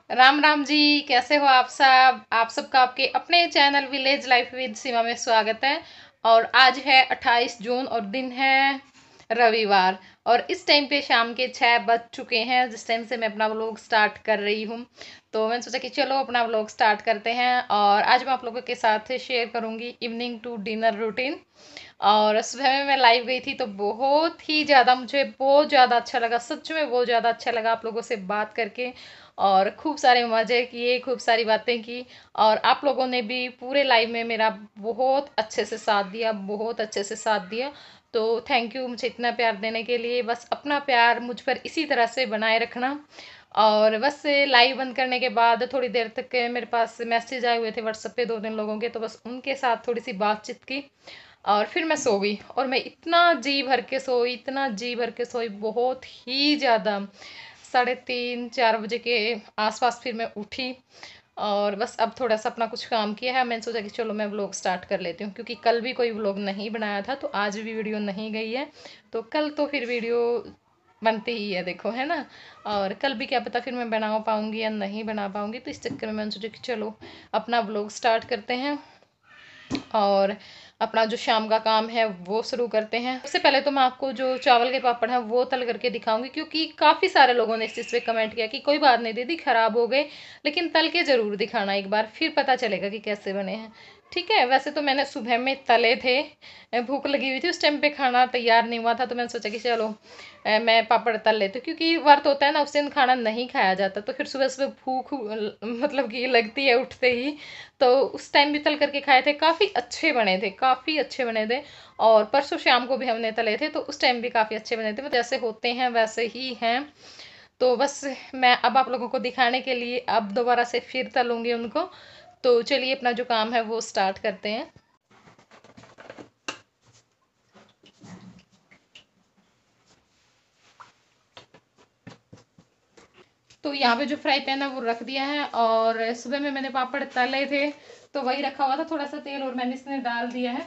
राम राम जी, कैसे हो आप सब? आप सबका आपके अपने चैनल विलेज लाइफ विद सीमा में स्वागत है। और आज है 28 जून और दिन है रविवार। और इस टाइम पे शाम के 6 बज चुके हैं जिस टाइम से मैं अपना व्लॉग स्टार्ट कर रही हूँ। तो मैंने सोचा कि चलो अपना व्लॉग स्टार्ट करते हैं। और आज मैं आप लोगों के साथ शेयर करूँगी इवनिंग टू डिनर रूटीन। और सुबह में मैं लाइव गई थी तो बहुत ही ज़्यादा मुझे बहुत ज़्यादा अच्छा लगा, सच में बहुत ज़्यादा अच्छा लगा आप लोगों से बात करके। और खूब सारे मज़े किए, खूब सारी बातें की। और आप लोगों ने भी पूरे लाइव में मेरा बहुत अच्छे से साथ दिया, बहुत अच्छे से साथ दिया। तो थैंक यू मुझे इतना प्यार देने के लिए। बस अपना प्यार मुझ पर इसी तरह से बनाए रखना। और बस लाइव बंद करने के बाद थोड़ी देर तक मेरे पास मैसेज आए हुए थे व्हाट्सएप पे 2 3 लोगों के, तो बस उनके साथ थोड़ी सी बातचीत की। और फिर मैं सो गई और मैं इतना जी भर के सोई, इतना जी भर के सोई, बहुत ही ज़्यादा। 3:30 4 बजे के आसपास फिर मैं उठी। और बस अब थोड़ा सा अपना कुछ काम किया है। मैंने सोचा कि चलो मैं व्लॉग स्टार्ट कर लेती हूँ, क्योंकि कल भी कोई व्लॉग नहीं बनाया था तो आज भी वीडियो नहीं गई है। तो कल तो फिर वीडियो बनती ही है, देखो, है ना। और कल भी क्या पता फिर मैं बना पाऊँगी या नहीं बना पाऊँगी, तो इस चक्कर में मैंने सोचा कि चलो अपना व्लॉग स्टार्ट करते हैं। और अपना जो शाम का काम है वो शुरू करते हैं। सबसे पहले तो मैं आपको जो चावल के पापड़ हैं वो तल करके दिखाऊंगी, क्योंकि काफ़ी सारे लोगों ने इस चीज़ पे कमेंट किया कि कोई बात नहीं दीदी, ख़राब हो गए लेकिन तल के ज़रूर दिखाना एक बार, फिर पता चलेगा कि कैसे बने हैं। ठीक है, वैसे तो मैंने सुबह में तले थे, भूख लगी हुई थी, उस टाइम पे खाना तैयार नहीं हुआ था, तो मैंने सोचा कि चलो मैं पापड़ तल लेती हूँ, क्योंकि व्रत होता है ना, उस दिन खाना नहीं खाया जाता, तो फिर सुबह सुबह भूख मतलब कि लगती है उठते ही। तो उस टाइम भी तल करके खाए थे, काफ़ी अच्छे बने थे, काफ़ी अच्छे बने थे। और परसों शाम को भी हमने तले थे तो उस टाइम भी काफ़ी अच्छे बने थे, मतलब जैसे होते हैं वैसे ही हैं। तो बस मैं अब आप लोगों को दिखाने के लिए अब दोबारा से फिर तलूंगी उनको। तो चलिए अपना जो काम है वो स्टार्ट करते हैं। तो यहाँ पे जो फ्राई पैन है वो रख दिया है, और सुबह में मैंने पापड़ तले थे तो वही रखा हुआ था, थोड़ा सा तेल और मैंने इसमें डाल दिया है।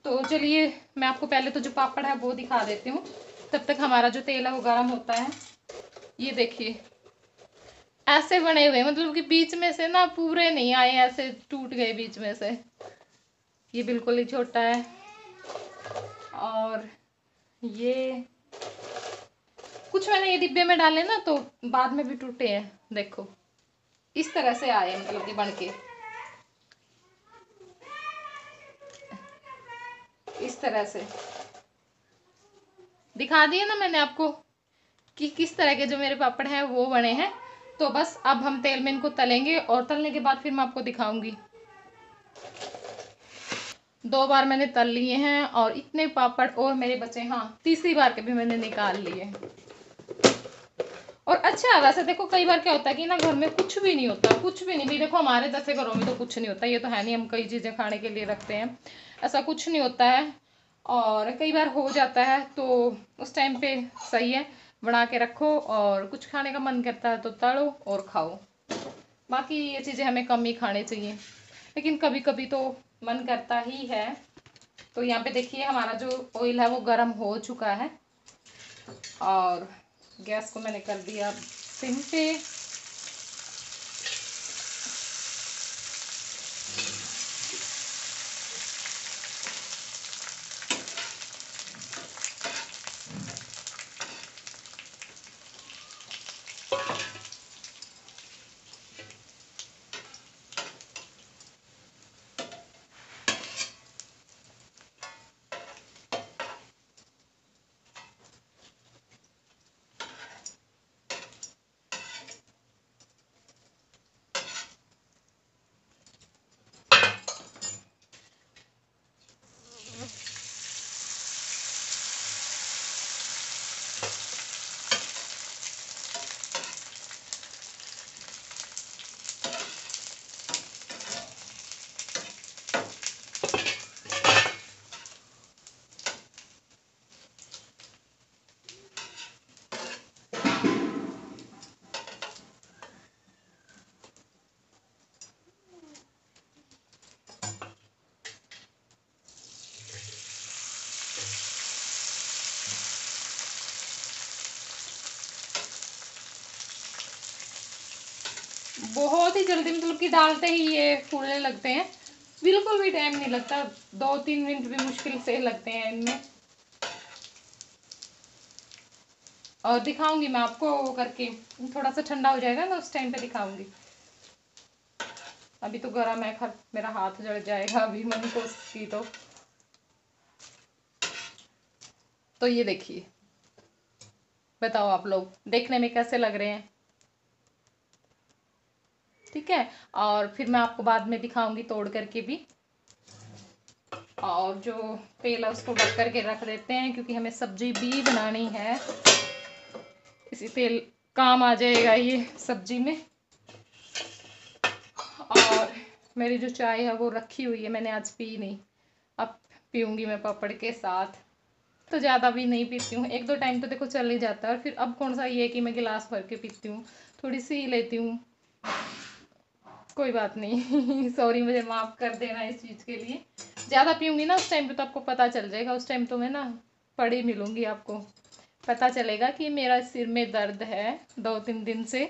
तो चलिए मैं आपको पहले तो जो पापड़ है वो दिखा देती हूँ, तब तक हमारा जो तेल है वो गर्म होता है। ये देखिए, ऐसे बने हुए, मतलब कि बीच में से ना पूरे नहीं आए, ऐसे टूट गए बीच में से। ये बिल्कुल ही छोटा है। और ये कुछ मैंने ये डिब्बे में डाले ना तो बाद में भी टूटे हैं, देखो इस तरह से आए, मतलब कि बन के इस तरह से दिखा दिए ना मैंने आपको कि किस तरह के जो मेरे पापड़ हैं वो बने हैं। तो बस अब हम तेल में इनको तलेंगे और तलने के बाद फिर मैं आपको दिखाऊंगी। 2 बार मैंने तल लिए हैं और इतने पापड़ और मेरे बचे, हाँ तीसरी बार के भी मैंने निकाल लिए। और अच्छा, वैसे देखो कई बार क्या होता है कि ना घर में कुछ भी नहीं होता, कुछ भी नहीं भी, देखो हमारे जैसे घरों में तो कुछ नहीं होता, ये तो है नहीं हम कई चीज़ें खाने के लिए रखते हैं, ऐसा कुछ नहीं होता है। और कई बार हो जाता है तो उस टाइम पे सही है, बना के रखो और कुछ खाने का मन करता है तो तलो और खाओ। बाकी ये चीज़ें हमें कम ही खाने चाहिए, लेकिन कभी कभी तो मन करता ही है। तो यहाँ पे देखिए हमारा जो ऑयल है वो गर्म हो चुका है, और गैस को मैंने कर दिया सिम पे। बहुत ही जल्दी, मतलब कि डालते ही ये फूलने लगते हैं। बिल्कुल भी टाइम नहीं लगता, 2-3 मिनट भी मुश्किल से लगते हैं इनमें। और दिखाऊंगी मैं आपको वो करके, थोड़ा सा ठंडा हो जाएगा ना उस टाइम पे दिखाऊंगी। अभी तो गर्म है, खर मेरा हाथ जल जाएगा अभी मैंने कोशिश की तो ये देखिए, बताओ आप लोग देखने में कैसे लग रहे हैं। ठीक है, और फिर मैं आपको बाद में दिखाऊंगी तोड़ करके भी। और जो तेल है उसको ढक करके रख देते हैं, क्योंकि हमें सब्जी भी बनानी है। इसी तेल काम आ जाएगा ये सब्जी में। और मेरी जो चाय है वो रखी हुई है, मैंने आज पी नहीं, अब पीऊँगी मैं पापड़ के साथ। तो ज़्यादा भी नहीं पीती हूँ, 1-2 टाइम तो देखो चल ही जाता है। और फिर अब कौन सा ये है कि मैं गिलास भर के पीती हूँ, थोड़ी सी ही लेती हूँ। कोई बात नहीं सॉरी, मुझे माफ़ कर देना इस चीज़ के लिए। ज़्यादा पीऊँगी ना उस टाइम पे तो आपको पता चल जाएगा, उस टाइम तो मैं ना पड़ी मिलूँगी आपको। पता चलेगा कि मेरा सिर में दर्द है 2-3 दिन से।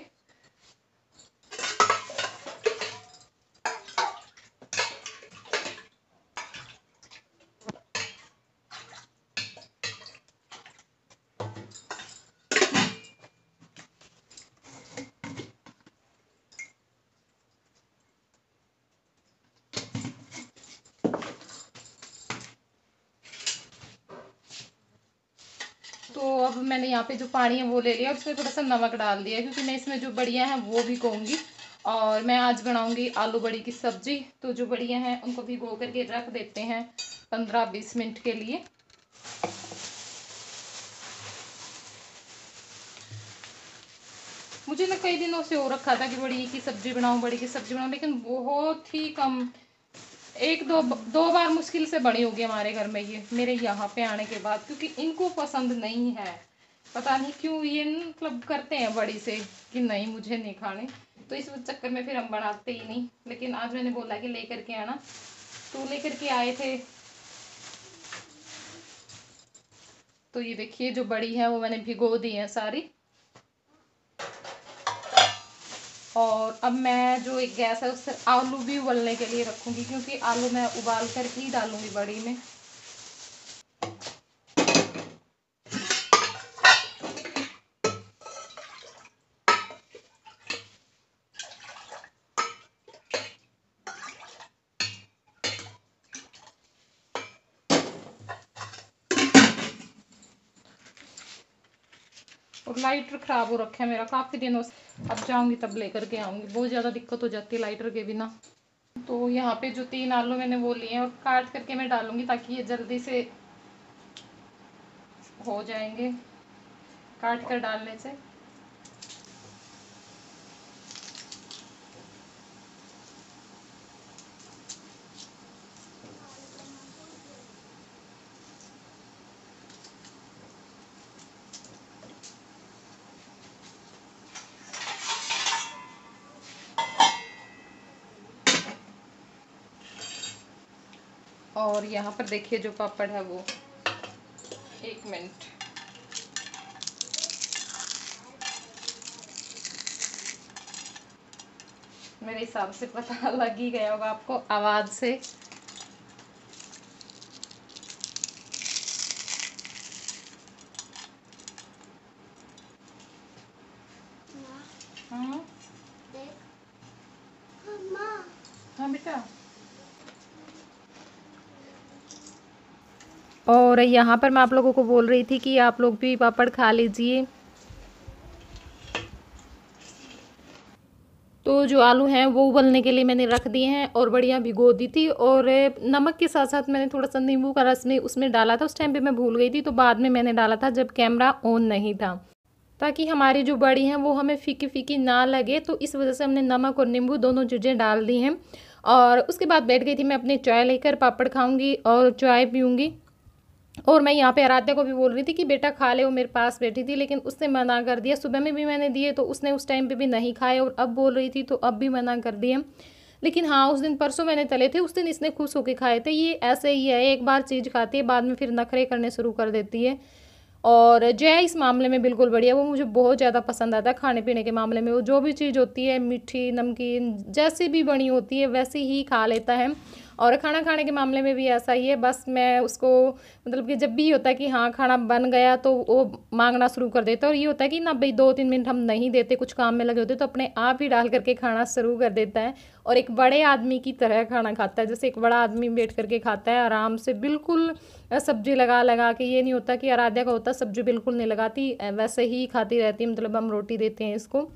तो अब मैंने यहाँ पे जो पानी है वो ले लिया और उसमें थोड़ा सा नमक डाल दिया, क्योंकि मैं इसमें जो बड़ियाँ हैं वो भिगोऊंगी। और मैं आज बनाऊंगी आलू बड़ी की सब्जी। तो जो बड़ियाँ हैं उनको भिगो करके रख देते हैं 15-20 मिनट के लिए। मुझे ना कई दिनों से हो रखा था कि बड़ी की सब्जी बनाऊं, बड़ी की सब्जी बनाऊं, लेकिन बहुत ही कम, एक दो दो बार मुश्किल से बनी होगी हमारे घर में ये, मेरे यहाँ पे आने के बाद, क्योंकि इनको पसंद नहीं है। पता नहीं क्यों ये मतलब करते हैं बड़ी से कि नहीं मुझे नहीं खाने, तो इस चक्कर में फिर हम बनाते ही नहीं। लेकिन आज मैंने बोला कि लेकर के आना, तो लेकर के आए थे। तो ये देखिए जो बड़ी है वो मैंने भिगो दी है सारी। और अब मैं जो एक गैस है उससे आलू भी उबलने के लिए रखूंगी, क्योंकि आलू मैं उबाल कर ही डालूंगी बड़ी में। और लाइटर खराब हो रखा है मेरा काफ़ी दिनों से, अब जाऊंगी तब लेकर के आऊंगी, बहुत ज़्यादा दिक्कत हो जाती है लाइटर के बिना। तो यहाँ पे जो 3 आलू मैंने वो लिए हैं और काट करके मैं डालूंगी, ताकि ये जल्दी से हो जाएंगे काट कर डालने से। और यहाँ पर देखिए जो पापड़ है वो, 1 मिनट, मेरे हिसाब से पता लग ही गया होगा आपको आवाज़ से। हाँ हाँ बेटा। और यहाँ पर मैं आप लोगों को बोल रही थी कि आप लोग भी पापड़ खा लीजिए। तो जो आलू हैं वो उबलने के लिए मैंने रख दिए हैं और बढ़िया भिगो दी थी। और नमक के साथ साथ मैंने थोड़ा सा नींबू का रस में उसमें डाला था, उस टाइम पे मैं भूल गई थी, तो बाद में मैंने डाला था जब कैमरा ऑन नहीं था, ताकि हमारी जो बड़ी हैं वो हमें फीकी फीकी ना लगे। तो इस वजह से हमने नमक और नींबू दोनों चीज़ें डाल दी हैं। और उसके बाद बैठ गई थी मैं अपनी चाय लेकर, पापड़ खाऊंगी और चाय पीऊँगी। और मैं यहाँ पे आराध्या को भी बोल रही थी कि बेटा खा ले, वो मेरे पास बैठी थी, लेकिन उसने मना कर दिया। सुबह में भी मैंने दिए तो उसने उस टाइम पे भी नहीं खाए, और अब बोल रही थी तो अब भी मना कर दिया। लेकिन हाँ, उस दिन परसों मैंने तले थे, उस दिन इसने खुश होकर खाए थे। ये ऐसे ही है, एक बार चीज़ खाती है बाद में फिर नखरे करने शुरू कर देती है। और जय इस मामले में बिल्कुल बढ़िया, वो मुझे बहुत ज़्यादा पसंद आता है खाने पीने के मामले में। वो जो भी चीज़ होती है मीठी नमकीन जैसी भी बनी होती है वैसी ही खा लेता है। और खाना खाने के मामले में भी ऐसा ही है, बस मैं उसको मतलब कि जब भी होता है कि हाँ खाना बन गया तो वो मांगना शुरू कर देता है। और ये होता है कि ना भाई 2-3 मिनट हम नहीं देते, कुछ काम में लगे होते तो अपने आप ही डाल करके खाना शुरू कर देता है। और एक बड़े आदमी की तरह खाना खाता है, जैसे एक बड़ा आदमी बैठ करके खाता है आराम से, बिल्कुल सब्जी लगा लगा के। ये नहीं होता कि आराध्या का होता सब्जी बिल्कुल नहीं लगाती, वैसे ही खाती रहती है। मतलब हम रोटी देते हैं इसको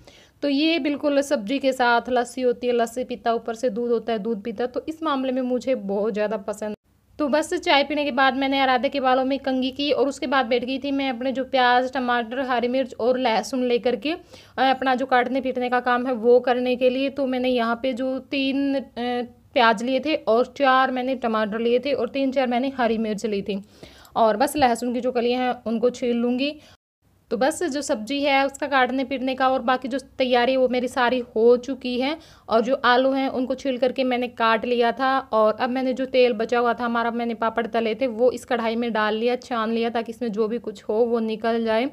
तो ये बिल्कुल सब्जी के साथ, लस्सी होती है लस्सी पीता, ऊपर से दूध होता है दूध पीता, तो इस मामले में मुझे बहुत ज़्यादा पसंद। तो बस चाय पीने के बाद मैंने आराध्या के बालों में कंघी की और उसके बाद बैठ गई थी मैं अपने जो प्याज टमाटर हरी मिर्च और लहसुन लेकर के अपना जो काटने पीटने का काम है वो करने के लिए। तो मैंने यहाँ पे जो 3 प्याज लिए थे और 4 मैंने टमाटर लिए थे और 3-4 मैंने हरी मिर्च ली थी। और बस लहसुन की जो कलियाँ हैं उनको छील लूँगी। तो बस जो सब्जी है उसका काटने पीटने का और बाकी जो तैयारी वो मेरी सारी हो चुकी है। और जो आलू हैं उनको छील करके मैंने काट लिया था। और अब मैंने जो तेल बचा हुआ था हमारा, मैंने पापड़ तले थे, वो इस कढ़ाई में डाल लिया, छान लिया ताकि इसमें जो भी कुछ हो वो निकल जाए।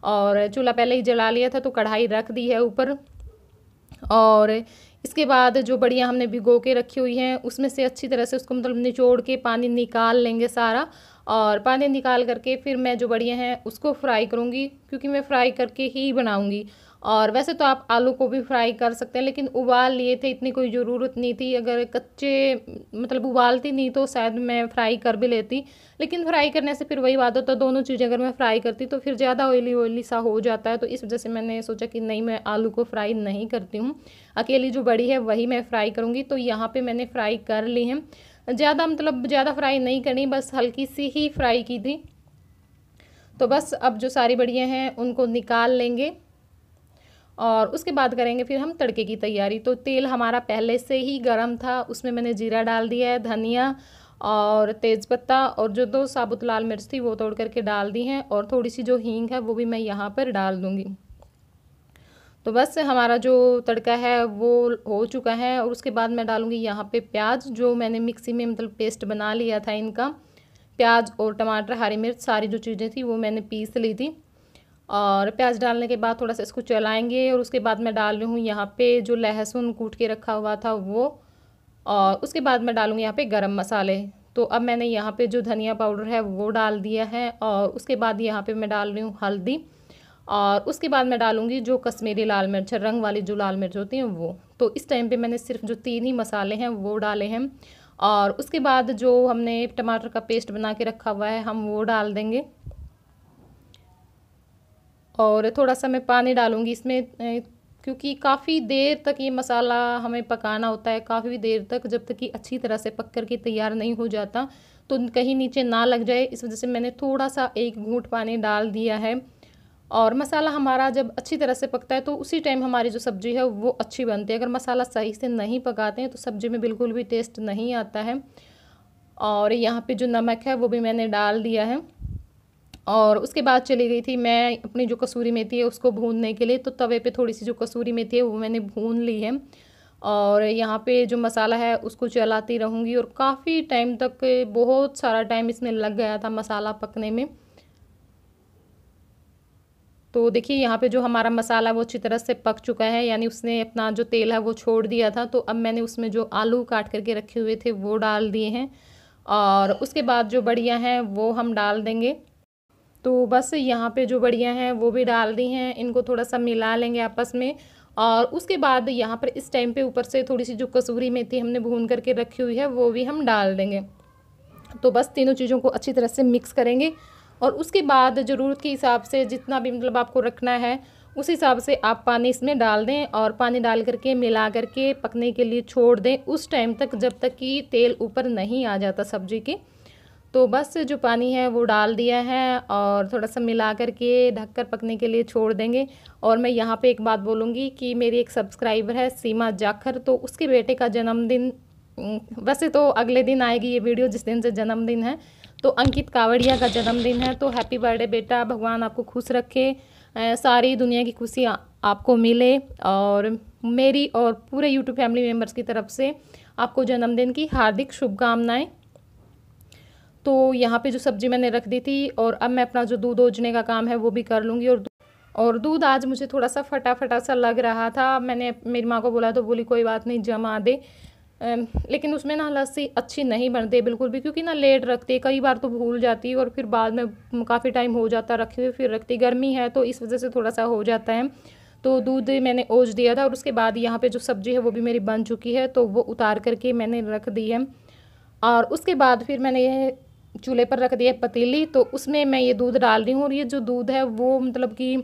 और चूल्हा पहले ही जला लिया था तो कढ़ाई रख दी है ऊपर। और इसके बाद जो बड़ियाँ हमने भिगो के रखी हुई हैं उसमें से अच्छी तरह से उसको मतलब निचोड़ के पानी निकाल लेंगे सारा। और पानी निकाल करके फिर मैं जो बड़ियाँ हैं उसको फ्राई करूँगी, क्योंकि मैं फ्राई करके ही बनाऊँगी। और वैसे तो आप आलू को भी फ्राई कर सकते हैं, लेकिन उबाल लिए थे, इतनी कोई ज़रूरत नहीं थी। अगर कच्चे मतलब उबालती नहीं तो शायद मैं फ्राई कर भी लेती, लेकिन फ्राई करने से फिर वही बात होता है, दोनों चीज़ें अगर मैं फ्राई करती तो फिर ज़्यादा ऑयली ऑयली सा हो जाता है। तो इस वजह से मैंने सोचा कि नहीं, मैं आलू को फ्राई नहीं करती हूँ, अकेली जो बड़ी है वही मैं फ्राई करूँगी। तो यहाँ पे मैंने फ्राई कर ली है, ज़्यादा मतलब ज़्यादा फ्राई नहीं करनी, बस हल्की सी ही फ्राई की थी। तो बस अब जो सारी बड़ियाँ हैं उनको निकाल लेंगे और उसके बाद करेंगे फिर हम तड़के की तैयारी। तो तेल हमारा पहले से ही गर्म था, उसमें मैंने जीरा डाल दिया है, धनिया और तेज़पत्ता और जो 2 साबुत लाल मिर्च थी वो तोड़ करके डाल दी हैं। और थोड़ी सी जो हींग है वो भी मैं यहाँ पर डाल दूँगी। तो बस हमारा जो तड़का है वो हो चुका है। और उसके बाद मैं डालूँगी यहाँ पे प्याज, जो मैंने मिक्सी में मतलब पेस्ट बना लिया था इनका। प्याज और टमाटर हरी मिर्च सारी जो चीज़ें थी वो मैंने पीस ली थी। और प्याज डालने के बाद थोड़ा सा इसको चलाएंगे और उसके बाद मैं डाल रही हूँ यहाँ पे जो लहसुन कूट के रखा हुआ था वो। और उसके बाद मैं डालूँगी यहाँ पे गरम मसाले। तो अब मैंने यहाँ पे जो धनिया पाउडर है वो डाल दिया है। और उसके बाद यहाँ पे मैं डाल रही हूँ हल्दी। और उसके बाद मैं डालूँगी जो कश्मीरी लाल मिर्च, रंग वाली जो लाल मिर्च होती हैं वो। तो इस टाइम पे मैंने सिर्फ जो 3 ही मसाले हैं वो डाले हैं। और उसके बाद जो हमने टमाटर का पेस्ट बना के रखा हुआ है हम वो डाल देंगे। और थोड़ा सा मैं पानी डालूँगी इसमें, क्योंकि काफ़ी देर तक ये मसाला हमें पकाना होता है, काफ़ी देर तक, जब तक कि अच्छी तरह से पक कर के तैयार नहीं हो जाता तो कहीं नीचे ना लग जाए। इस वजह से मैंने थोड़ा सा 1 घूंट पानी डाल दिया है। और मसाला हमारा जब अच्छी तरह से पकता है तो उसी टाइम हमारी जो सब्ज़ी है वो अच्छी बनती है। अगर मसाला सही से नहीं पकाते हैं तो सब्ज़ी में बिल्कुल भी टेस्ट नहीं आता है। और यहाँ पे जो नमक है वो भी मैंने डाल दिया है। और उसके बाद चली गई थी मैं अपनी जो कसूरी मेथी है उसको भूनने के लिए। तो तवे पे थोड़ी सी जो कसूरी मेथी है वो मैंने भून ली है। और यहाँ पे जो मसाला है उसको चलाती रहूँगी। और काफ़ी टाइम तक, बहुत सारा टाइम इसमें लग गया था मसाला पकने में। तो देखिए यहाँ पे जो हमारा मसाला वो अच्छी तरह से पक चुका है, यानी उसने अपना जो तेल है वो छोड़ दिया था। तो अब मैंने उसमें जो आलू काट करके रखे हुए थे वो डाल दिए हैं। और उसके बाद जो बड़ियाँ हैं वो हम डाल देंगे। तो बस यहाँ पे जो बड़ियाँ हैं वो भी डाल दी हैं, इनको थोड़ा सा मिला लेंगे आपस में। और उसके बाद यहाँ पर इस टाइम पे ऊपर से थोड़ी सी जो कसूरी मेथी हमने भून करके रखी हुई है वो भी हम डाल देंगे। तो बस तीनों चीज़ों को अच्छी तरह से मिक्स करेंगे। और उसके बाद ज़रूरत के हिसाब से जितना भी मतलब आपको रखना है उस हिसाब से आप पानी इसमें डाल दें। और पानी डाल करके मिला करके पकने के लिए छोड़ दें उस टाइम तक जब तक कि तेल ऊपर नहीं आ जाता सब्ज़ी के। तो बस जो पानी है वो डाल दिया है और थोड़ा सा मिला करके ढककर पकने के लिए छोड़ देंगे। और मैं यहाँ पे एक बात बोलूँगी कि मेरी एक सब्सक्राइबर है सीमा जाखर, तो उसके बेटे का जन्मदिन, वैसे तो अगले दिन आएगी ये वीडियो जिस दिन से जन्मदिन है, तो अंकित कावड़िया का जन्मदिन है। तो हैप्पी बर्थडे बेटा, भगवान आपको खुश रखे, सारी दुनिया की खुशी आपको मिले। और मेरी और पूरे यूट्यूब फैमिली मेम्बर्स की तरफ से आपको जन्मदिन की हार्दिक शुभकामनाएं। तो यहाँ पे जो सब्ज़ी मैंने रख दी थी, और अब मैं अपना जो दूध ओजने का काम है वो भी कर लूँगी। और दूध आज मुझे थोड़ा सा फटा फटा सा लग रहा था। मैंने मेरी माँ को बोला तो बोली कोई बात नहीं जमा दे। लेकिन उसमें ना लस्सी अच्छी नहीं बनती बिल्कुल भी, क्योंकि ना लेट रखती है, कई बार तो भूल जाती है और फिर बाद में काफ़ी टाइम हो जाता रखे हुए, फिर रखती। गर्मी है तो इस वजह से थोड़ा सा हो जाता है। तो दूध मैंने ओज दिया था, और उसके बाद यहाँ पे जो सब्ज़ी है वो भी मेरी बन चुकी है, तो वो उतार करके मैंने रख दी है। और उसके बाद फिर मैंने ये चूल्हे पर रख दिया पतीली, तो उसमें मैं ये दूध डाल रही हूँ। और ये जो दूध है वो मतलब कि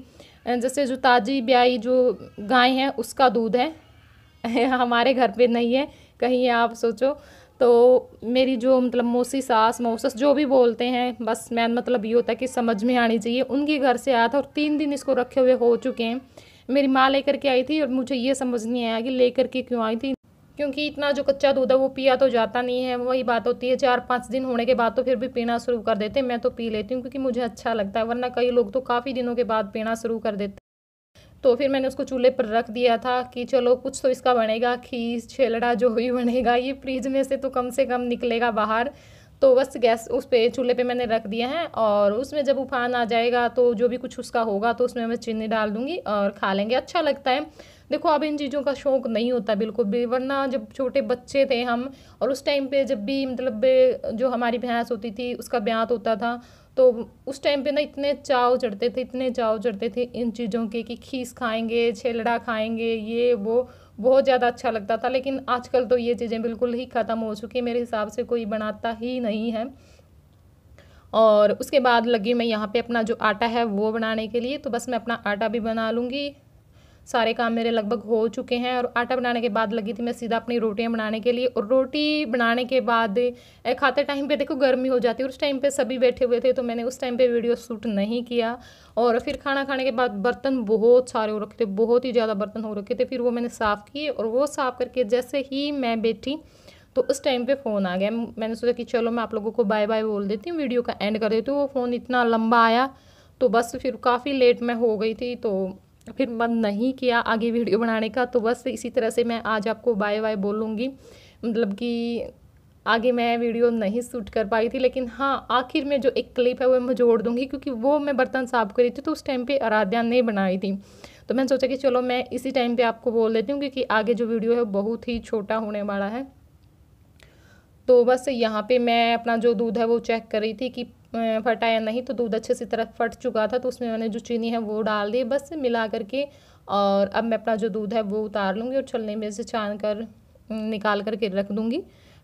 जैसे जो ताज़ी ब्याई जो गाय है उसका दूध है हमारे घर पे नहीं है, कहीं आप सोचो। तो मेरी जो मतलब मौसी सास मौसस जो भी बोलते हैं, बस मैं मतलब ये होता है कि समझ में आनी चाहिए, उनके घर से आया था। और 3 दिन इसको रखे हुए हो चुके हैं। मेरी माँ लेकर के आई थी, और मुझे ये समझ नहीं आया कि लेकर के क्यों आई थी, क्योंकि इतना जो कच्चा दूध है वो पिया तो जाता नहीं है। वही बात होती है 4-5 दिन होने के बाद तो फिर भी पीना शुरू कर देते हैं। मैं तो पी लेती हूँ क्योंकि मुझे अच्छा लगता है, वरना कई लोग तो काफ़ी दिनों के बाद पीना शुरू कर देते हैं। तो फिर मैंने उसको चूल्हे पर रख दिया था कि चलो कुछ तो इसका बनेगा, खीर छेलड़ा जो भी बनेगा, ये फ्रिज में से कम निकलेगा बाहर। तो बस गैस उस पे चूल्हे पे मैंने रख दिया है, और उसमें जब उफान आ जाएगा तो जो भी कुछ उसका होगा तो उसमें मैं चीनी डाल दूँगी और खा लेंगे, अच्छा लगता है। देखो अब इन चीज़ों का शौक़ नहीं होता बिल्कुल भी, वरना जब छोटे बच्चे थे हम, और उस टाइम पे जब भी मतलब जो हमारी भैंस होती थी उसका ब्यात होता था, तो उस टाइम पे ना इतने चाव चढ़ते थे, इतने चाव चढ़ते थे इन चीज़ों के कि खीस खाएंगे, छेलड़ा खाएंगे, ये वो बहुत ज़्यादा अच्छा लगता था। लेकिन आजकल तो ये चीज़ें बिल्कुल ही ख़त्म हो चुकी है, मेरे हिसाब से कोई बनाता ही नहीं है। और उसके बाद लगी मैं यहाँ पे अपना जो आटा है वो बनाने के लिए, तो बस मैं अपना आटा भी बना लूँगी। सारे काम मेरे लगभग हो चुके हैं, और आटा बनाने के बाद लगी थी मैं सीधा अपनी रोटियां बनाने के लिए। और रोटी बनाने के बाद खाते टाइम पे देखो गर्मी हो जाती है, उस टाइम पे सभी बैठे हुए थे तो मैंने उस टाइम पे वीडियो शूट नहीं किया। और फिर खाना खाने के बाद बर्तन बहुत सारे हो रखे थे, बहुत ही ज़्यादा बर्तन हो रखे थे, फिर वो मैंने साफ़ किए। और वो साफ़ करके जैसे ही मैं बैठी तो उस टाइम पे फ़ोन आ गया। मैंने सोचा कि चलो मैं आप लोगों को बाय बाय बोल देती हूँ, वीडियो का एंड कर देती हूँ। वो फ़ोन इतना लंबा आया तो बस फिर काफ़ी लेट मैं हो गई थी, तो फिर मन नहीं किया आगे वीडियो बनाने का। तो बस इसी तरह से मैं आज आपको बाय बाय बोलूँगी, मतलब कि आगे मैं वीडियो नहीं शूट कर पाई थी। लेकिन हाँ, आखिर में जो एक क्लिप है वो मैं जोड़ दूँगी, क्योंकि वो मैं बर्तन साफ़ करी थी तो उस टाइम पे आराध्या ने बनाई थी। तो मैंने सोचा कि चलो मैं इसी टाइम पे आपको बोल देती हूँ, क्योंकि आगे जो वीडियो है बहुत ही छोटा होने वाला है। तो बस यहाँ पे मैं अपना जो दूध है वो चेक कर रही थी कि फटा या नहीं। तो दूध अच्छे से तरह फट चुका था, तो उसमें मैंने जो चीनी है वो डाल दी बस मिला करके। और अब मैं अपना जो दूध है वो उतार लूँगी और छलनी में से छान कर निकाल करके रख दूँगी।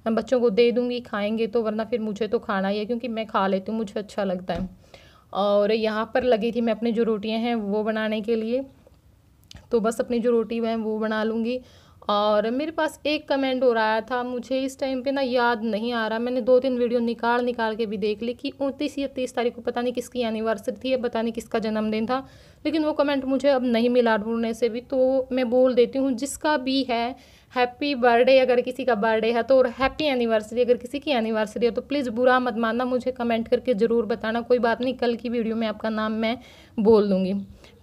मैं बच्चों को दे दूँगी, खाएंगे तो, वरना फिर मुझे तो खाना ही है, क्योंकि मैं खा लेती हूँ, मुझे अच्छा लगता है। और यहाँ पर लगी थी मैं अपनी जो रोटियाँ हैं वो बनाने के लिए, तो बस अपनी जो रोटी है वो बना लूँगी। और मेरे पास एक कमेंट हो रहा था, मुझे इस टाइम पे ना याद नहीं आ रहा, मैंने 2-3 वीडियो निकाल के भी देख ली कि 29 या 30 तारीख को पता नहीं किसकी एनिवर्सरी थी या पता नहीं किसका जन्मदिन था, लेकिन वो कमेंट मुझे अब नहीं मिला ढूंढने से भी। तो मैं बोल देती हूँ, जिसका भी है हैप्पी बर्थडे, अगर किसी का बर्थडे है तो, और हैप्पी एनिवर्सरी अगर किसी की एनिवर्सरी है तो प्लीज़ बुरा मत मानना, मुझे कमेंट करके ज़रूर बताना। कोई बात नहीं, कल की वीडियो में आपका नाम मैं बोल दूँगी,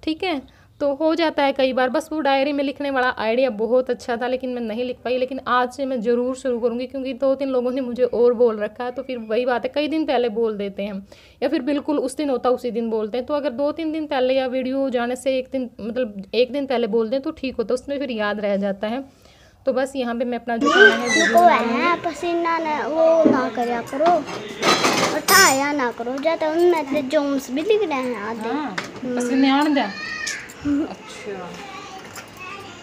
ठीक है। तो हो जाता है कई बार, बस वो डायरी में लिखने वाला आइडिया बहुत अच्छा था, लेकिन मैं नहीं लिख पाई। लेकिन आज से मैं ज़रूर शुरू करूँगी, क्योंकि 2-3 लोगों ने मुझे और बोल रखा है, तो फिर वही बात है, कई दिन पहले बोल देते हैं या फिर बिल्कुल उस दिन होता उसी दिन बोलते हैं। तो अगर 2-3 दिन पहले या वीडियो जाने से एक दिन मतलब एक दिन पहले बोल दें तो ठीक होता है, उसमें फिर याद रह जाता है। तो बस यहाँ पे मैं अपना जो खाना है पसीना वो ना करया करो, उठाया ना करो, जाते उनमें जॉम्स भी लिख रहे हैं आधे पसीने आने दे। अच्छा,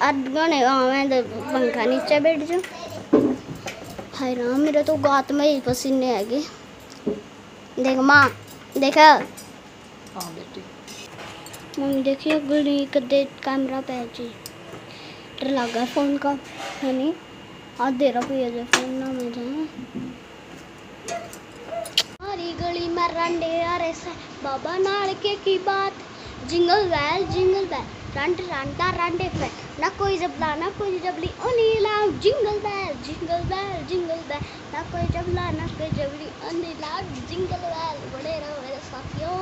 अधगने मैं तो पंखा नीचे बैठ जाऊँ। हाय राम, मेरे तो गात में ही पसीने आएंगे। देख माँ, देखा हाँ बेटी, मम्मी देखिए गली कदे कैमरा पे जी डर लगा फोन का है नहीं, आज दे रहा कोई अजय फोन ना में जाए। हमारी गली में रंडे अरे से बाबा नाड़के की बात, जिंगल बैल रंड रंडा रंडे पे, ना कोई जबला ना कोई जबली ओनीला, जिंगल बैल ना कोई जबला ना कोई जबली ओनीला, जिंगल बैल बड़े रहो मेरे साथियों।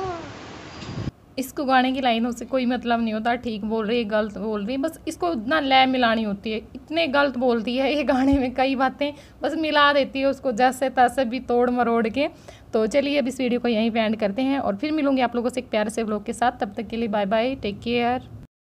इसको गाने की लाइनों से कोई मतलब नहीं होता, ठीक बोल रही है गलत बोल रही है, बस इसको ना लय मिलानी होती है। इतने गलत बोलती है ये गाने में, कई बातें बस मिला देती है उसको जैसे तैसे भी तोड़ मरोड़ के। तो चलिए अब इस वीडियो को यहीं पे एंड करते हैं और फिर मिलूंगी आप लोगों से एक प्यारे से व्लॉग के साथ। तब तक के लिए बाय बाय, टेक केयर।